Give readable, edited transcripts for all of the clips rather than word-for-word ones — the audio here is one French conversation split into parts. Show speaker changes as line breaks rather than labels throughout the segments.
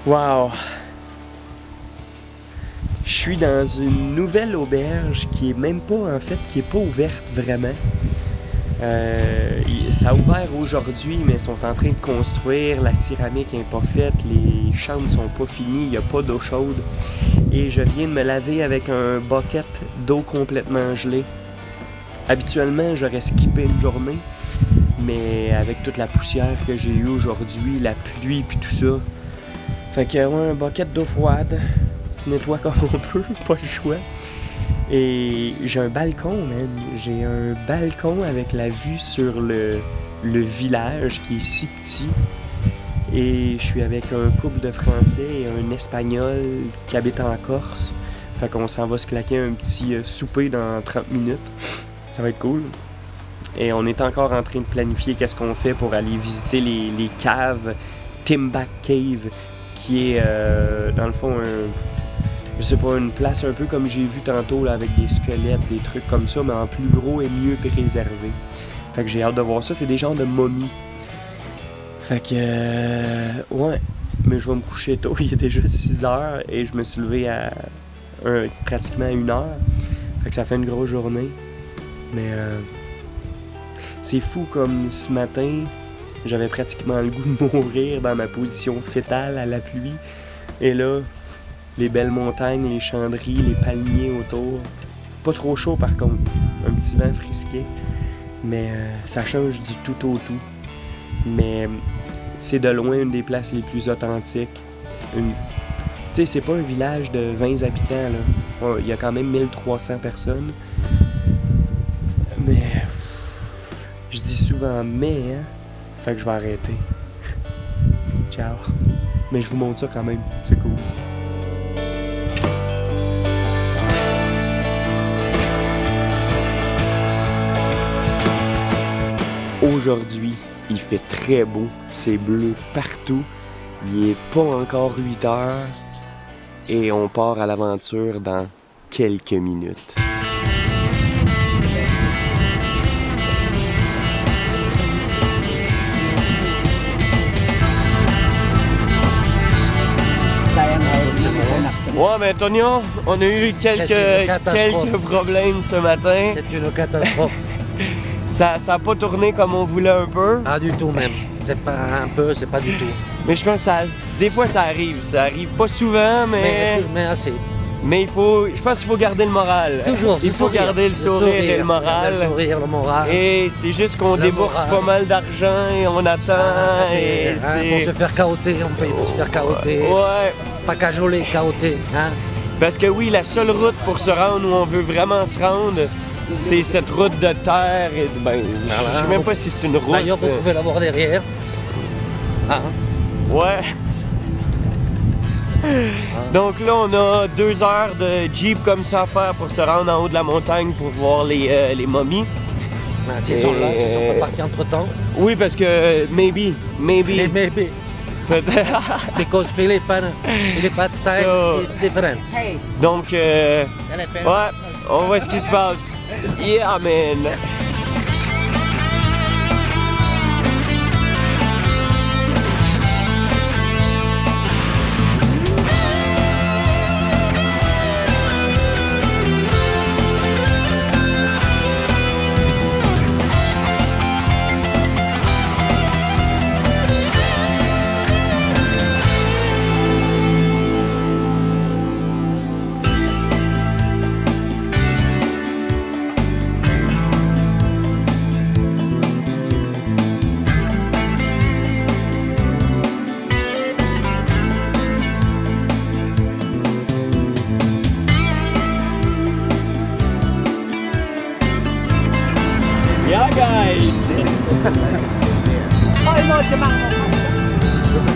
Wow! Je suis dans une nouvelle auberge qui est même pas, en fait, qui est pas ouverte vraiment. Ça a ouvert aujourd'hui, mais ils sont en train de construire, la céramique n'est pas faite, les chambres sont pas finies, il n'y a pas d'eau chaude. Et je viens de me laver avec un bucket d'eau complètement gelée. Habituellement, j'aurais skippé une journée, mais avec toute la poussière que j'ai eue aujourd'hui, la pluie puis tout ça, fait que ouais, un bucket d'eau froide, se nettoie comme on peut, pas le choix. Et j'ai un balcon, man. J'ai un balcon avec la vue sur le village qui est si petit. Et je suis avec un couple de Français et un Espagnol qui habite en Corse. Fait qu'on s'en va se claquer un petit souper dans 30 minutes. Ça va être cool. Et on est encore en train de planifier qu'est-ce qu'on fait pour aller visiter les caves. Timback Cave, qui est dans le fond je sais pas, une place un peu comme j'ai vu tantôt là, avec des squelettes, des trucs comme ça, mais en plus gros et mieux préservé. Fait que j'ai hâte de voir ça, c'est des genres de momies. Fait que ouais, mais je vais me coucher tôt, il est déjà 6 heures et je me suis levé à pratiquement 1 heure. Fait que ça fait une grosse journée. Mais c'est fou comme ce matin, j'avais pratiquement le goût de mourir dans ma position fétale à la pluie. Et là, les belles montagnes, les chanderies, les palmiers autour. Pas trop chaud par contre, un petit vent frisqué. Mais ça change du tout au tout. Mais c'est de loin une des places les plus authentiques. Tu sais, c'est pas un village de 20 habitants, là. Il y a quand même 1300 personnes. Mais je dis souvent mais, hein. Fait que je vais arrêter. Ciao. Mais je vous montre ça quand même, c'est cool. Aujourd'hui, il fait très beau, c'est bleu partout, il est pas encore 8 heures et on part à l'aventure dans quelques minutes. Ouais, mais Antonio, on a eu quelques problèmes ce matin.
C'est une catastrophe.
Ça n'a pas tourné comme on voulait un peu.
Pas du tout même. C'est pas un peu, c'est pas du tout.
Mais je pense que des fois ça arrive. Ça arrive pas souvent, mais
assez.
Mais je pense qu'il faut garder le moral.
Toujours,
il faut garder le sourire et le moral.
Le sourire, le moral.
Et c'est juste qu'on débourse pas mal d'argent et on attend.
Pour se faire cahoter, on paye pour se faire cahoter.
Ouais.
Pas cajoler, cahoter. Hein?
Parce que oui, la seule route pour se rendre où on veut vraiment se rendre, c'est cette route de terre. Et ben, je sais même pas si c'est une route.
D'ailleurs, vous pouvez la voir derrière. Ah.
Ouais. Donc là, on a 2 heures de Jeep comme ça à faire pour se rendre en haut de la montagne pour voir les momies.
Ah, s'ils sont là, s'ils sont pas partis entre-temps.
Oui, parce que maybe.
Because Philippine time is different.
Donc, ouais, on voit ce qui se passe. Yeah, man! Yeah, guys!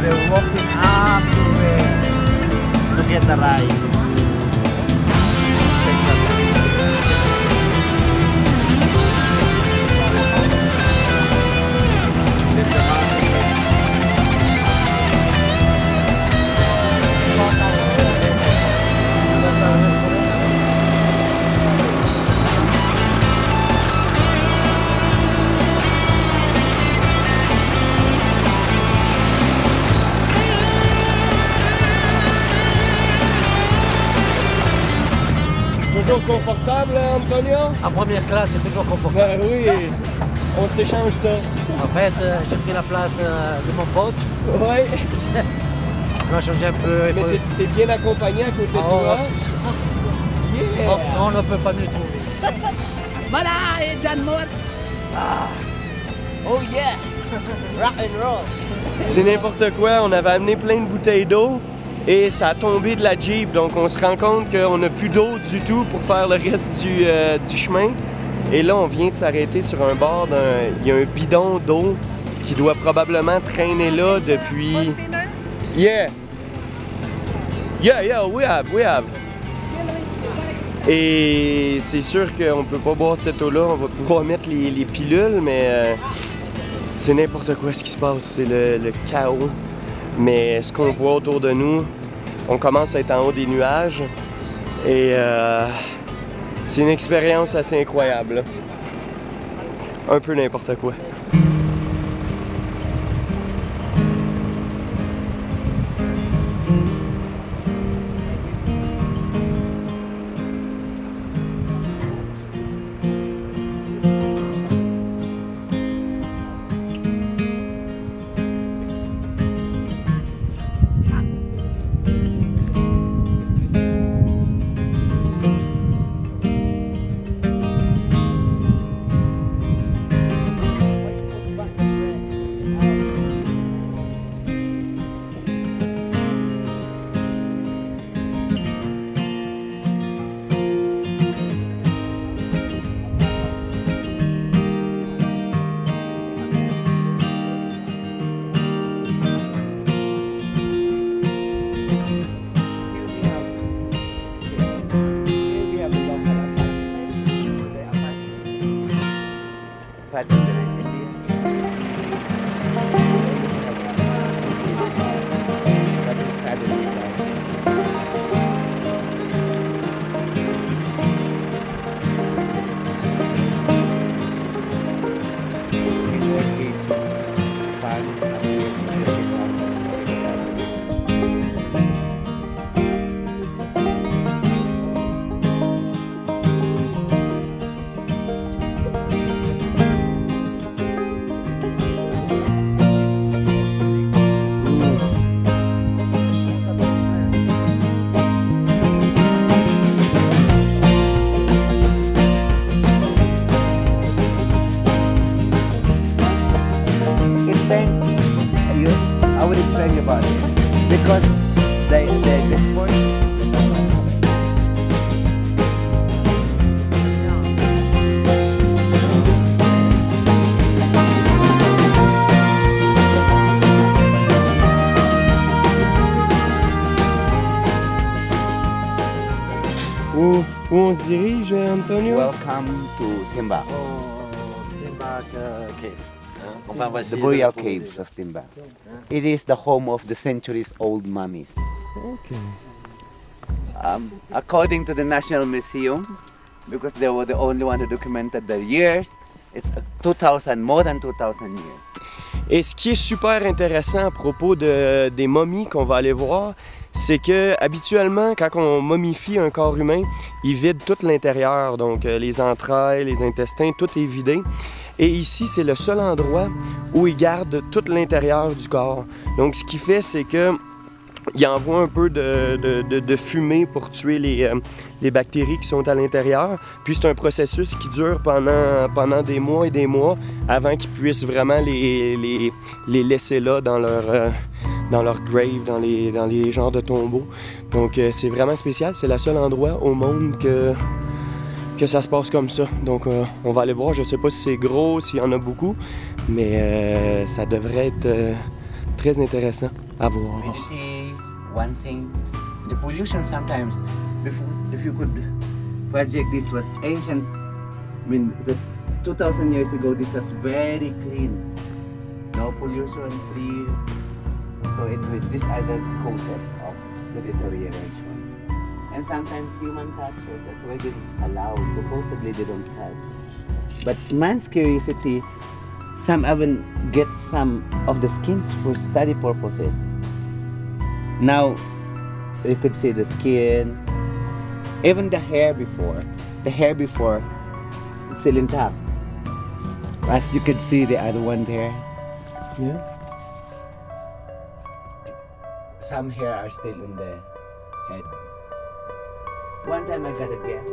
They're walking up to get the ride.
toujours confortable, Antonio?
En première classe, c'est toujours confortable.
Ben oui, on s'échange ça.
En fait, j'ai pris la place de mon pote.
Ouais.
On a changé un peu.
Mais t'es bien accompagné à côté de toi? Yeah.
On ne peut pas mieux trouver.
Voilà, et Danmore. Oh yeah, rock and roll.
C'est n'importe quoi, on avait amené plein de bouteilles d'eau et ça a tombé de la Jeep, donc on se rend compte qu'on n'a plus d'eau du tout pour faire le reste du chemin. Et là, on vient de s'arrêter sur un bord il y a un bidon d'eau qui doit probablement traîner là depuis... Yeah! Yeah, we have. Et c'est sûr qu'on peut pas boire cette eau-là, on va pouvoir mettre les pilules, mais c'est n'importe quoi ce qui se passe, c'est le chaos. Mais ce qu'on voit autour de nous, on commence à être en haut des nuages et c'est une expérience assez incroyable. Là. Un peu n'importe quoi.
I will explain you about it because the sport.
Où on se dirige, Antonio?
Welcome to Timba,
Timbuk Cave. Enfin, voici
the burial caves of Timba. It is the home of the centuries-old mummies.
Okay.
According to the National Museum, because they were the only one who documented the years, it's 2,000, more than 2,000 years.
Et ce qui est super intéressant à propos des momies qu'on va aller voir, c'est que habituellement, quand on momifie un corps humain, il vide tout l'intérieur, donc les entrailles, les intestins, tout est vidé. Et ici, c'est le seul endroit où il garde tout l'intérieur du corps. Donc, ce qu'il fait, c'est que il envoie un peu de fumée pour tuer les bactéries qui sont à l'intérieur. Puis c'est un processus qui dure pendant des mois et des mois avant qu'ils puissent vraiment les laisser là dans leur grave, dans les genres de tombeaux. Donc c'est vraiment spécial. C'est le seul endroit au monde que ça se passe comme ça. Donc on va aller voir. Je sais pas si c'est gros, s'il y en a beaucoup, mais ça devrait être très intéressant à voir.
One thing, the pollution sometimes, if you could project this was ancient, I mean, 2,000 years ago, this was very clean, no pollution free, so these are the causes of the deterioration. And sometimes human touches as well is allowed, supposedly they don't touch. But man's curiosity, some even get some of the skins for study purposes. Now, you could see the skin, even the hair before. the hair before, it's still intact. As you can see, the other one there,
Yeah.
some hair are still in the head. One time I got a guest.